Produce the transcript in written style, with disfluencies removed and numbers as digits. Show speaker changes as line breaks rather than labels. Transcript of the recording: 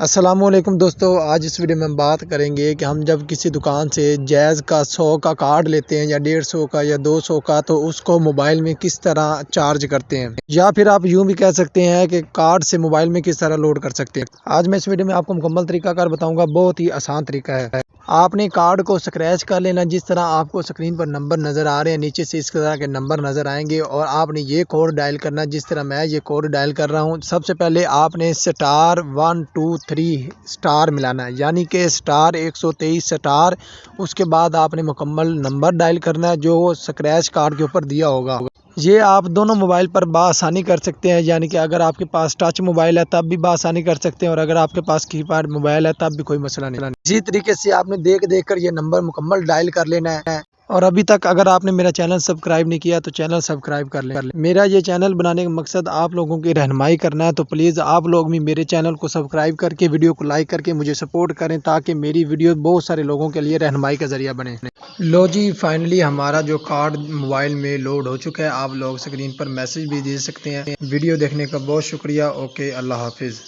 अस्सलामुअलैकुम दोस्तों, आज इस वीडियो में हम बात करेंगे कि हम जब किसी दुकान से जैज़ का 100 का कार्ड लेते हैं या 150 का या 200 का, तो उसको मोबाइल में किस तरह चार्ज करते हैं, या फिर आप यूं भी कह सकते हैं कि कार्ड से मोबाइल में किस तरह लोड कर सकते हैं। आज मैं इस वीडियो में आपको मुकम्मल तरीकाकार बताऊंगा। बहुत ही आसान तरीका है। आपने कार्ड को स्क्रैच कर लेना। जिस तरह आपको स्क्रीन पर नंबर नज़र आ रहे हैं, नीचे से इस तरह के नंबर नज़र आएंगे और आपने ये कोड डायल करना। जिस तरह मैं ये कोड डायल कर रहा हूँ, सबसे पहले आपने *123 मिलाना है, यानी कि *123 उसके बाद आपने मुकम्मल नंबर डायल करना है जो स्क्रैच कार्ड के ऊपर दिया होगा। ये आप दोनों मोबाइल पर बआसानी कर सकते हैं, यानी कि अगर आपके पास टच मोबाइल है तब भी बआसानी कर सकते हैं, और अगर आपके पास कीपैड मोबाइल है तब भी कोई मसला नहीं। इसी तरीके से आपने देख कर ये नंबर मुकम्मल डायल कर लेना है। और अभी तक अगर आपने मेरा चैनल सब्सक्राइब नहीं किया तो चैनल सब्सक्राइब कर लें। मेरा ये चैनल बनाने का मकसद आप लोगों की रहनुमाई करना है, तो प्लीज़ आप लोग भी मेरे चैनल को सब्सक्राइब करके वीडियो को लाइक करके मुझे सपोर्ट करें, ताकि मेरी वीडियो बहुत सारे लोगों के लिए रहनुमाई का जरिया बने। लो जी, फाइनली हमारा जो कार्ड मोबाइल में लोड हो चुका है। आप लोग स्क्रीन पर मैसेज भी दे सकते हैं। वीडियो देखने का बहुत शुक्रिया। ओके, अल्लाह हाफिज़।